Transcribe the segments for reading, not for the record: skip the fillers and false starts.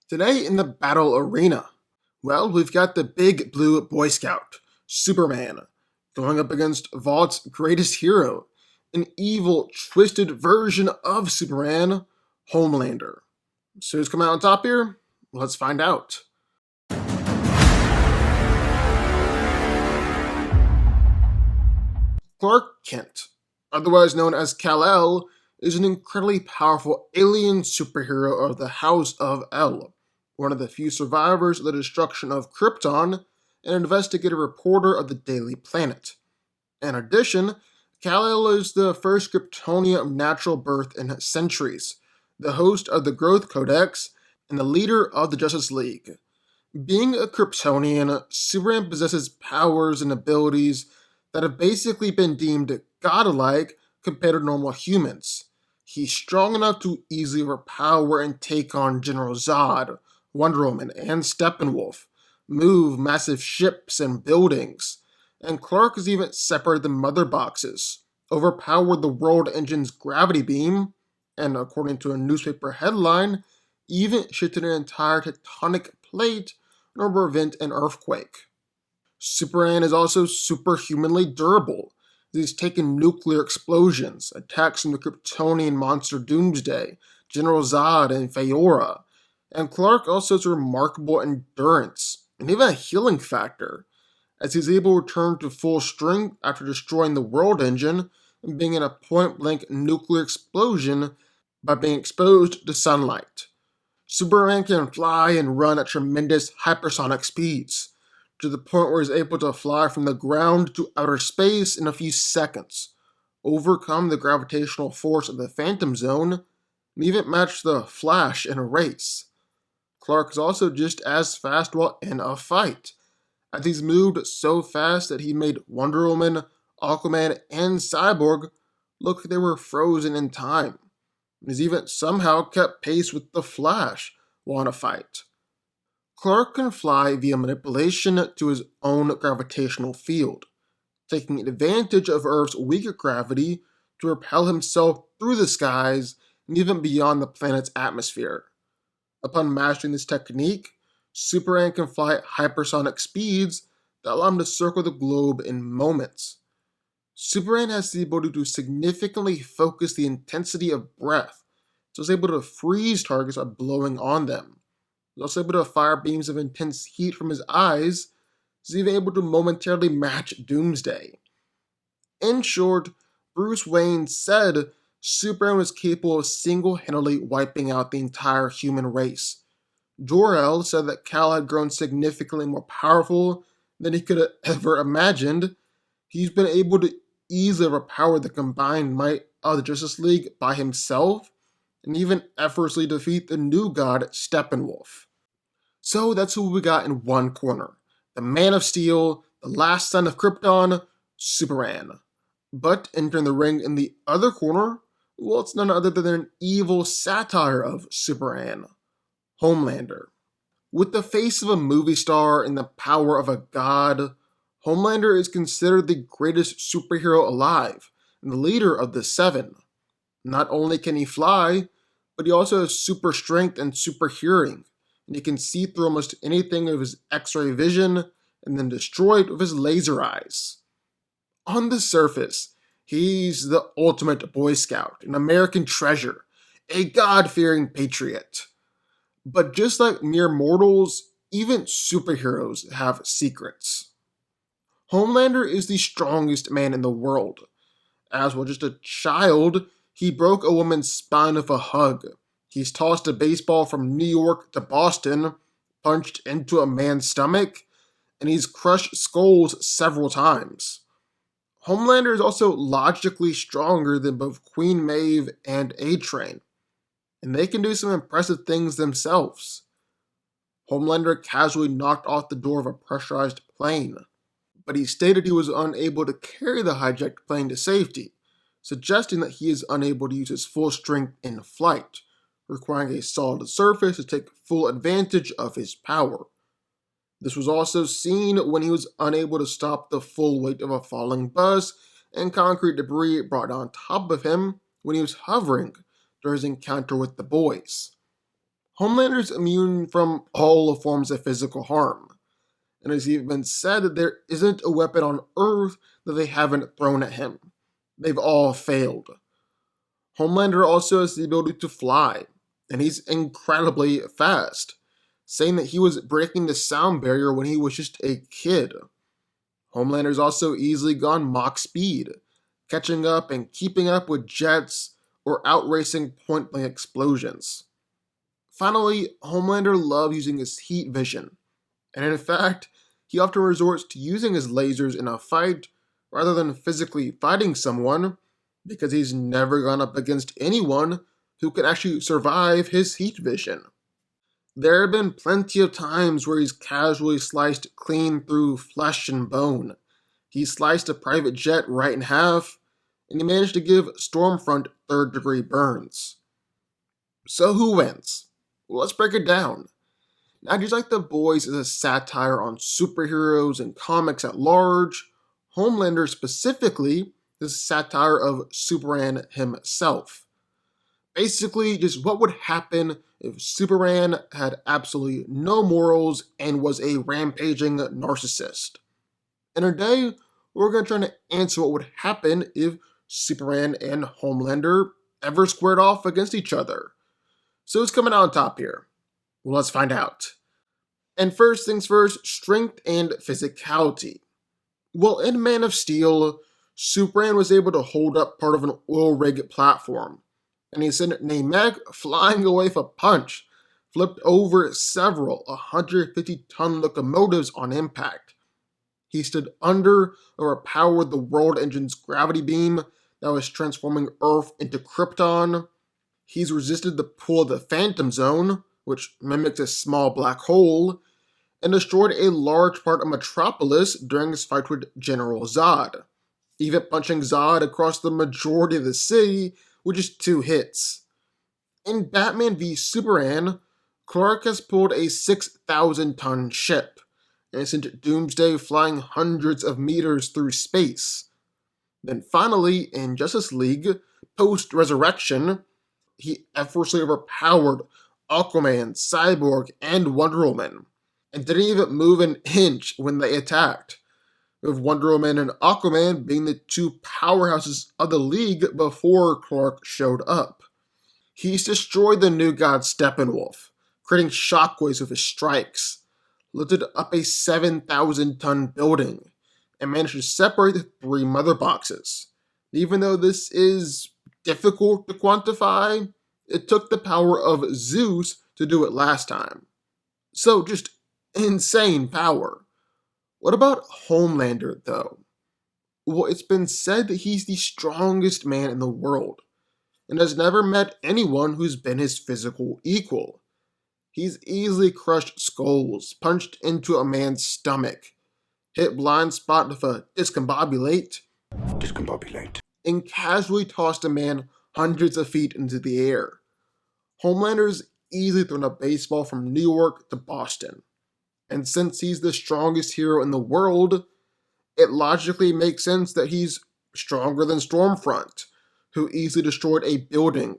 Today in the battle arena, well, we've got the big blue Boy Scout, Superman, going up against Vaught's greatest hero, an evil, twisted version of Superman, Homelander. So who's coming out on top here? Let's find out. Clark Kent, otherwise known as Kal-El, is an incredibly powerful alien superhero of the House of El, one of the few survivors of the destruction of Krypton, and an investigative reporter of the Daily Planet. In addition, Kal-El is the first Kryptonian of natural birth in centuries, the host of the Growth Codex, and the leader of the Justice League. Being a Kryptonian, Superman possesses powers and abilities that have basically been deemed godlike compared to normal humans. He's strong enough to easily overpower and take on General Zod, Wonder Woman, and Steppenwolf, move massive ships and buildings, and Clark has even separated the mother boxes, overpowered the world engine's gravity beam, and according to a newspaper headline, even shifted an entire tectonic plate in order to prevent an earthquake. Superman is also superhumanly durable. He's taken nuclear explosions, attacks from the Kryptonian monster Doomsday, General Zod, and Feora. And Clark also has remarkable endurance, and even a healing factor, as he's able to return to full strength after destroying the world engine and being in a point-blank nuclear explosion by being exposed to sunlight. Superman can fly and run at tremendous hypersonic speeds, to the point where he's able to fly from the ground to outer space in a few seconds, overcome the gravitational force of the Phantom Zone, and even match the Flash in a race. Clark is also just as fast while in a fight, as he's moved so fast that he made Wonder Woman, Aquaman, and Cyborg look like they were frozen in time. And he's even somehow kept pace with the Flash while in a fight. Clark can fly via manipulation to his own gravitational field, taking advantage of Earth's weaker gravity to propel himself through the skies and even beyond the planet's atmosphere. Upon mastering this technique, Superman can fly at hypersonic speeds that allow him to circle the globe in moments. Superman has the ability to significantly focus the intensity of breath, so he's able to freeze targets by blowing on them. He's also able to fire beams of intense heat from his eyes. He's even able to momentarily match Doomsday. In short, Bruce Wayne said Superman was capable of single-handedly wiping out the entire human race. Jor-El said that Kal had grown significantly more powerful than he could have ever imagined. He's been able to easily overpower the combined might of the Justice League by himself, and even effortlessly defeat the new god Steppenwolf. So that's who we got in one corner. The Man of Steel, the last son of Krypton, Superman. But entering the ring in the other corner, well, it's none other than an evil satire of Superman, Homelander. With the face of a movie star and the power of a god, Homelander is considered the greatest superhero alive and the leader of the Seven. Not only can he fly, but he also has super strength and super hearing, and he can see through almost anything with his X-ray vision and then destroy it with his laser eyes. On the surface, he's the ultimate Boy Scout, an American treasure, a God-fearing patriot. But just like mere mortals, even superheroes have secrets. Homelander is the strongest man in the world. As well, just a child, he broke a woman's spine with a hug. He's tossed a baseball from New York to Boston, punched into a man's stomach, and he's crushed skulls several times. Homelander is also logically stronger than both Queen Maeve and A-Train, and they can do some impressive things themselves. Homelander casually knocked off the door of a pressurized plane, but he stated he was unable to carry the hijacked plane to safety, suggesting that he is unable to use his full strength in flight, requiring a solid surface to take full advantage of his power. This was also seen when he was unable to stop the full weight of a falling bus and concrete debris brought on top of him when he was hovering during his encounter with the boys. Homelander's immune from all forms of physical harm, and it's even been said that there isn't a weapon on Earth that they haven't thrown at him. They've all failed. Homelander also has the ability to fly, and he's incredibly fast, saying that he was breaking the sound barrier when he was just a kid. Homelander's also easily gone Mach speed, catching up and keeping up with jets or outracing point blank explosions. Finally, Homelander loves using his heat vision, and in fact, he often resorts to using his lasers in a fight rather than physically fighting someone because he's never gone up against anyone who can actually survive his heat vision. There have been plenty of times where he's casually sliced clean through flesh and bone. He sliced a private jet right in half, and he managed to give Stormfront third-degree burns. So who wins? Well, let's break it down. Now, just like The Boys is a satire on superheroes and comics at large, Homelander specifically is a satire of Superman himself. Basically, just what would happen if Superman had absolutely no morals and was a rampaging narcissist. And today, we're going to try to answer what would happen if Superman and Homelander ever squared off against each other. So who's coming out on top here? Well, let's find out. And first things first, strength and physicality. Well, in Man of Steel, Superman was able to hold up part of an oil rig platform, and he sent Namek flying away with a punch, flipped over several 150-ton locomotives on impact. He stood under or powered the World Engine's gravity beam that was transforming Earth into Krypton. He's resisted the pull of the Phantom Zone, which mimics a small black hole, and destroyed a large part of Metropolis during his fight with General Zod, even punching Zod across the majority of the city with just 2 hits. In Batman v Superman, Clark has pulled a 6,000-ton ship, and sent Doomsday flying hundreds of meters through space. Then finally, in Justice League, post-resurrection, he effortlessly overpowered Aquaman, Cyborg, and Wonder Woman, and didn't even move an inch when they attacked, with Wonder Woman and Aquaman being the 2 powerhouses of the League before Clark showed up. He's destroyed the New God Steppenwolf, creating shockwaves with his strikes, lifted up a 7,000-ton building, and managed to separate the 3 mother boxes. Even though this is difficult to quantify, it took the power of Zeus to do it last time. So just insane power. What about Homelander, though? Well, it's been said that he's the strongest man in the world, and has never met anyone who's been his physical equal. He's easily crushed skulls, punched into a man's stomach, hit blind spot with a discombobulate, and casually tossed a man hundreds of feet into the air. Homelander's easily thrown a baseball from New York to Boston. And since he's the strongest hero in the world, it logically makes sense that he's stronger than Stormfront, who easily destroyed a building,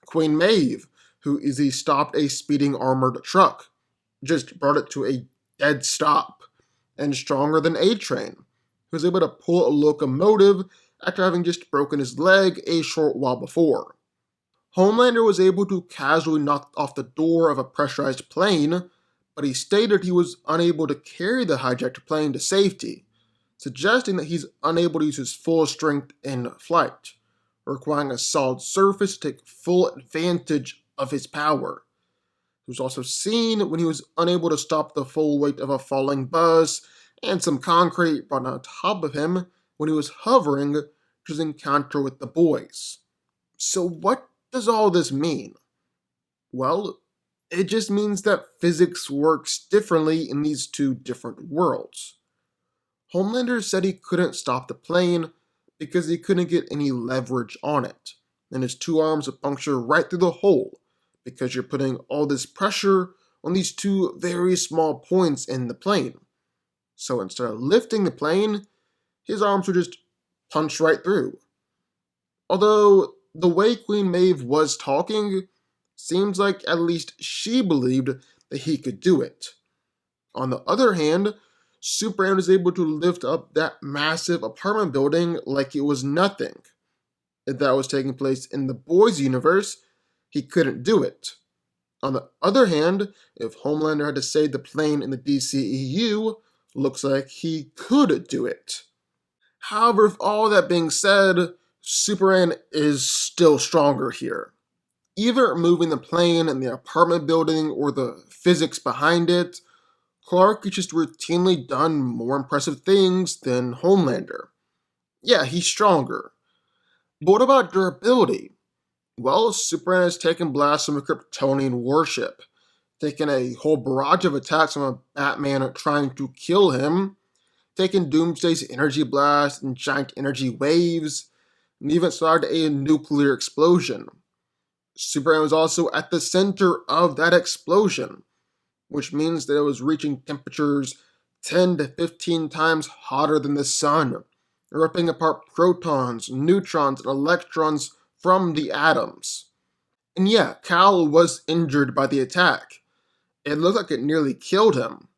Queen Maeve, who easily stopped a speeding armored truck, just brought it to a dead stop, and stronger than A-Train, who was able to pull a locomotive after having just broken his leg a short while before. Homelander was able to casually knock off the door of a pressurized plane, but he stated he was unable to carry the hijacked plane to safety, suggesting that he's unable to use his full strength in flight, requiring a solid surface to take full advantage of his power. He was also seen when he was unable to stop the full weight of a falling bus and some concrete brought on top of him when he was hovering to his encounter with the boys. So what does all this mean? Well, it just means that physics works differently in these 2 different worlds. Homelander said he couldn't stop the plane because he couldn't get any leverage on it, and his 2 arms would puncture right through the hole because you're putting all this pressure on these 2 very small points in the plane. So instead of lifting the plane, his arms would just punch right through. Although, the way Queen Maeve was talking, Seems like at least she believed that he could do it. On the other hand, Superman was able to lift up that massive apartment building like it was nothing. If that was taking place in the boys' universe, he couldn't do it. On the other hand, if Homelander had to save the plane in the DCEU, looks like he could do it. However, with all that being said, Superman is still stronger here. Either moving the plane in the apartment building or the physics behind it, Clark has just routinely done more impressive things than Homelander. Yeah, he's stronger. But what about durability? Well, Superman has taken blasts from a Kryptonian warship, taken a whole barrage of attacks from a Batman trying to kill him, taken Doomsday's energy blast and giant energy waves, and even started a nuclear explosion. Superman was also at the center of that explosion, which means that it was reaching temperatures 10 to 15 times hotter than the sun, ripping apart protons, neutrons, and electrons from the atoms. And yeah, Cal was injured by the attack. It looked like it nearly killed him,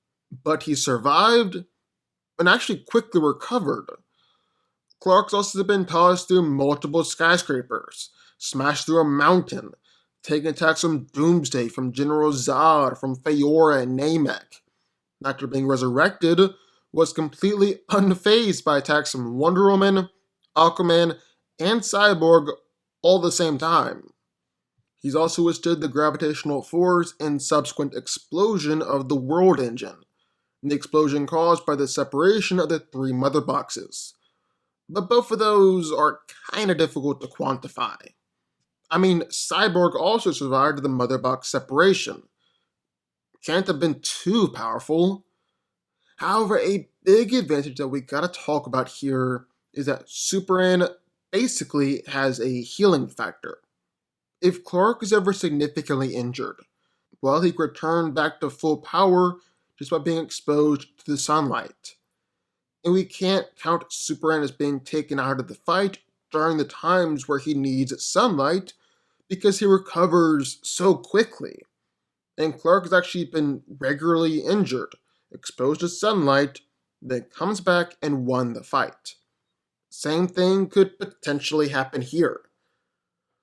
but he survived and actually quickly recovered. Clark's also been tossed through multiple skyscrapers, smashed through a mountain, taking attacks from Doomsday, from General Zod, from Feora and Namek. After being resurrected, was completely unfazed by attacks from Wonder Woman, Aquaman, and Cyborg all at the same time. He's also withstood the gravitational force and subsequent explosion of the World Engine, and the explosion caused by the separation of the three mother boxes. But both of those are kinda difficult to quantify. I mean, Cyborg also survived the mother box separation. Can't have been too powerful. However, a big advantage that we gotta talk about here is that Superman basically has a healing factor. If Clark is ever significantly injured, well, he can return back to full power just by being exposed to the sunlight. And we can't count Superman as being taken out of the fight during the times where he needs sunlight because he recovers so quickly. And Clark has actually been regularly injured, exposed to sunlight, then comes back and won the fight. Same thing could potentially happen here.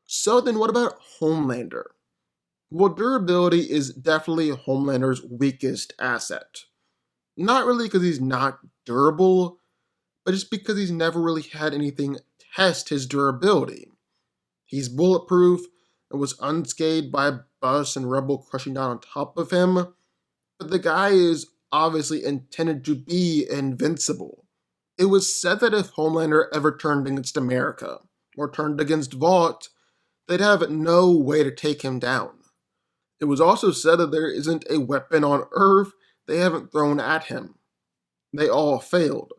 So then what about Homelander? Well, durability is definitely Homelander's weakest asset. Not really because he's not durable, but just because he's never really had anything test his durability. He's bulletproof and was unscathed by a bus and rubble crushing down on top of him, but the guy is obviously intended to be invincible. It was said that if Homelander ever turned against America, or turned against Vought, they'd have no way to take him down. It was also said that there isn't a weapon on Earth they haven't thrown at him. They all failed.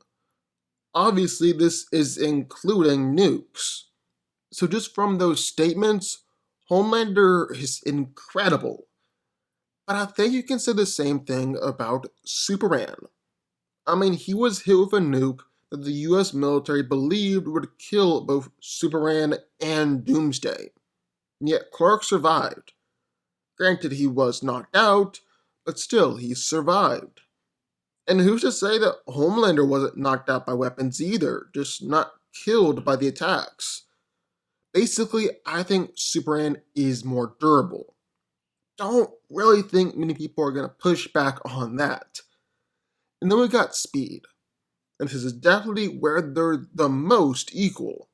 Obviously, this is including nukes. So just from those statements, Homelander is incredible. But I think you can say the same thing about Superman. I mean, he was hit with a nuke that the US military believed would kill both Superman and Doomsday. And yet Clark survived. Granted, he was knocked out, but still, he survived. And who's to say that Homelander wasn't knocked out by weapons either, just not killed by the attacks? Basically, I think Superman is more durable. Don't really think many people are going to push back on that. And then we got speed. And this is definitely where they're the most equal.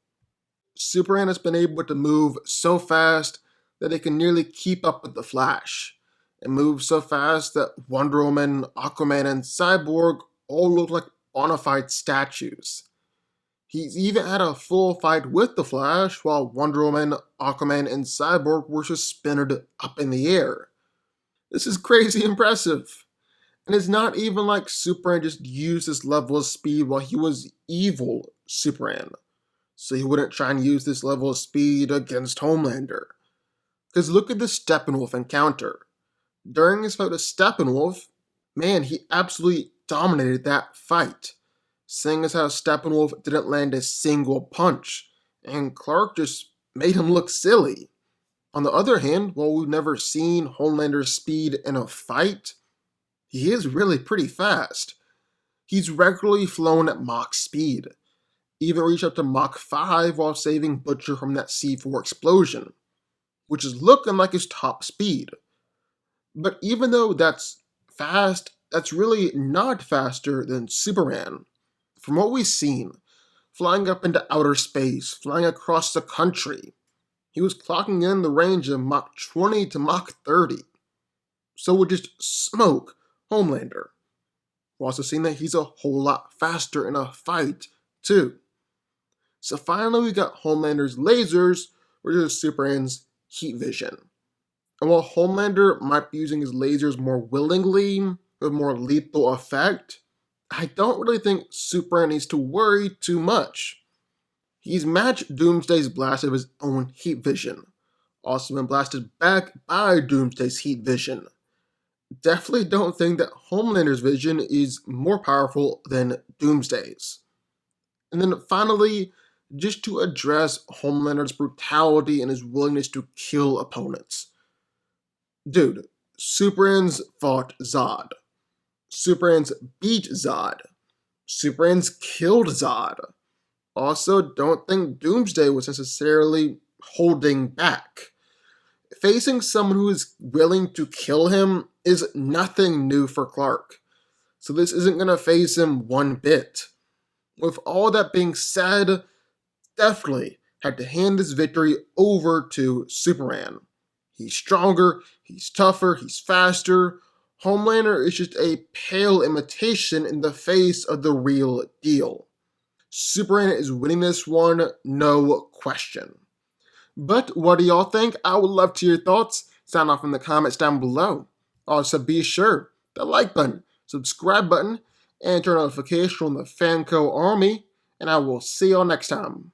Superman has been able to move so fast that it can nearly keep up with the Flash, and move so fast that Wonder Woman, Aquaman, and Cyborg all look like bona fide statues. He's even had a full fight with the Flash while Wonder Woman, Aquaman, and Cyborg were suspended up in the air. This is crazy impressive. And it's not even like Superman just used this level of speed while he was evil Superman. So he wouldn't try and use this level of speed against Homelander. Because look at the Steppenwolf encounter. During his fight with Steppenwolf, man, he absolutely dominated that fight. Seeing as how Steppenwolf didn't land a single punch, and Clark just made him look silly. On the other hand, while we've never seen Homelander's speed in a fight, he is really pretty fast. He's regularly flown at Mach speed, even reached up to Mach 5 while saving Butcher from that C4 explosion, which is looking like his top speed. But even though that's fast, that's really not faster than Superman. From what we've seen, flying up into outer space, flying across the country, he was clocking in the range of Mach 20 to Mach 30. So would just smoke Homelander. We're also seeing that he's a whole lot faster in a fight, too. So finally we got Homelander's lasers versus Superman's heat vision. And while Homelander might be using his lasers more willingly, with more lethal effect, I don't really think Superman needs to worry too much. He's matched Doomsday's blast of his own heat vision, also been blasted back by Doomsday's heat vision. Definitely don't think that Homelander's vision is more powerful than Doomsday's. And then finally, just to address Homelander's brutality and his willingness to kill opponents. Dude, Superman's fought Zod. Superman's beat Zod. Superman's killed Zod. Also, don't think Doomsday was necessarily holding back. Facing someone who is willing to kill him is nothing new for Clark, so this isn't going to phase him one bit. With all that being said, definitely had to hand this victory over to Superman. He's stronger, he's tougher, he's faster. Homelander is just a pale imitation in the face of the real deal. Superman is winning this one, no question. But what do y'all think? I would love to hear your thoughts. Sound off in the comments down below. Also, be sure the like button, subscribe button, and turn on notifications from the FanCo Army. And I will see y'all next time.